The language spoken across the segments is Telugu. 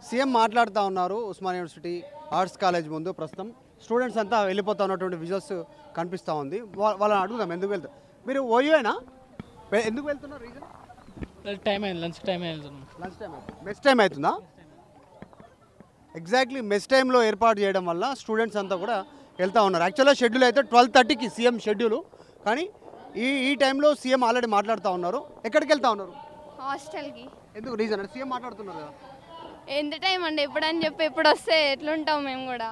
సీఎం మాట్లాడుతూ ఉన్నారు ఉస్మానియా యూనివర్సిటీ ఆర్ట్స్ కాలేజ్ ముందు. ప్రస్తుతం స్టూడెంట్స్ అంతా వెళ్ళిపోతూ ఉన్నటువంటి విజువల్స్ కనిపిస్తూ ఉంది. వాళ్ళని అడుగుదాం ఎందుకు వెళ్తారు. మీరు ఓయూఏనా? ఎందుకు వెళ్తున్నారు? రీజన్ టైం అయింది, లంచ్ టైం అయింది. లంచ్ టైం మెస్ టైం అవుతుందా? ఎగ్జాక్ట్లీ మెస్ టైంలో ఏర్పాటు చేయడం వల్ల స్టూడెంట్స్ అంతా కూడా వెళ్తూ ఉన్నారు. యాక్చువల్గా షెడ్యూల్ అయితే 12:30కి సీఎం షెడ్యూలు, కానీ ఈ టైంలో సీఎం ఆల్రెడీ మాట్లాడుతూ ఉన్నారు. ఎక్కడికి వెళ్తూ ఉన్నారు? హాస్టల్కి. ఎందుకు రీజన్ అంటే సీఎం మాట్లాడుతున్నారు కదా. ఎంత టైం అండి ఎప్పుడని చెప్పి ఎప్పుడు వస్తే ఎట్లుంటాం మేము కూడా.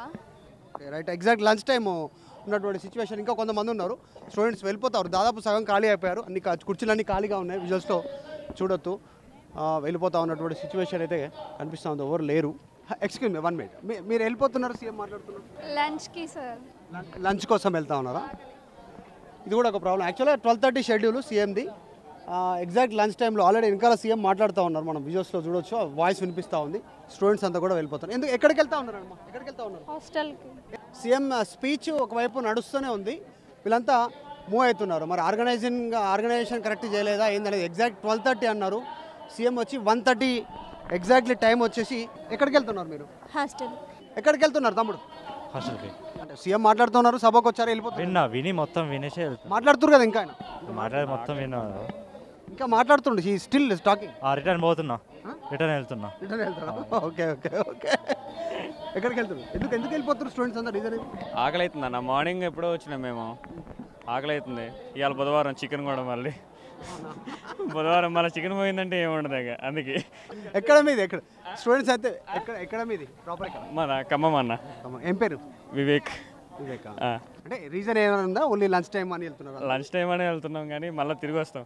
రైట్, ఎగ్జాక్ట్ లంచ్ టైం ఉన్నటువంటి సిచ్యువేషన్. ఇంకా కొంతమంది ఉన్నారు స్టూడెంట్స్ వెళ్ళిపోతారు. దాదాపు సగం ఖాళీ అయిపోయారు. అన్ని కుర్చీలన్నీ ఖాళీగా ఉన్నాయి. విజువల్స్లో చూడొచ్చు. వెళ్ళిపోతా ఉన్నటువంటి సిచ్యువేషన్ అయితే కనిపిస్తూ ఉంది. ఎవరు లేరు. Excuse me 1 minute. మీరు వెళ్ళిపోతున్నారు, సీఎం మాట్లాడుతున్నారు. లంచ్కి సార్. లంచ్ కోసం వెళ్తా ఉన్నారా? ఇది కూడా ఒక ప్రాబ్లం. యాక్చువల్గా 12:30 షెడ్యూల్ సీఎంది. ఎగ్జాక్ట్ లంచ్ టైంలో ఆల్రెడీ వెనకాల సీఎం మాట్లాడుతూ ఉన్నారు. మనం విజువల్స్లో చూడొచ్చు. వాయిస్ వినిపిస్తూ ఉంది. స్టూడెంట్స్ అంతా కూడా వెళ్ళిపోతారు. ఎక్కడికి వెళ్తా ఉన్నారమ్మా? ఎక్కడికి వెళ్తా ఉన్నారు? హాస్టల్కి. సీఎం స్పీచ్ ఒకవైపు నడుస్తూనే ఉంది. వీళ్ళంతా మూవ్ అవుతున్నారు. మరి ఆర్గనైజేషన్ కరెక్ట్ చేయలేదా ఏందనేది. ఎగ్జాక్ట్ 12:30 అన్నారు. సీఎం వచ్చి 1:30 ఎగ్జాక్ట్లీ టైం వచ్చేసి. ఎక్కడికి వెళ్తున్నారు మీరు? హాస్టల్. ఎక్కడికి వెళ్తున్నారు తమ్ముడు? హాస్టల్కి. అంటే సీఎం మాట్లాడుతున్నారు, సభకు వచ్చారు, వెళ్ళిపోతున్నారు. విని మొత్తం వినేసే వెళ్తాను. మాట్లాడుతున్నారు కదా. ఇంకా మాట్లాడి మొత్తం విన్నా. ఇంకా మాట్లాడుతుండే. ఈ స్టిల్ టాకింగ్. రిటర్న్ పోతున్నా, రిటర్న్ వెళ్తున్నా. రిటర్న్ వెళ్తారా? Okay okay okay. ఎక్కడికి వెళ్తున్నారు? ఎందుకు వెళ్ళిపోతున్నారు స్టూడెంట్స్ అంతా? రీజన్ ఆకలి అవుతుంది అన్న. మార్నింగ్ ఎప్పుడో వచ్చినాం మేము. ఆకలి అవుతుంది. ఇవాళ బుధవారం చికెన్ కూడా మళ్ళీ బుధవారం మళ్ళీ చికెన్ పోయిందంటే ఏముండదు ఇక. అందుకే. ఎక్కడ మీది? ఎక్కడ స్టూడెంట్స్ అయితే ఎక్కడ మీది? ప్రాపర్ ఎక్కడ? మన ఖమ్మం అన్న. ఏం పేరు? వివేక్. అంటే రీజన్ ఏమైనా ఉందా? ఓన్లీ లంచ్ టైం అని వెళ్తున్నారు? లంచ్ టైం అనే వెళ్తున్నాం కానీ మళ్ళీ తిరిగి వస్తాం.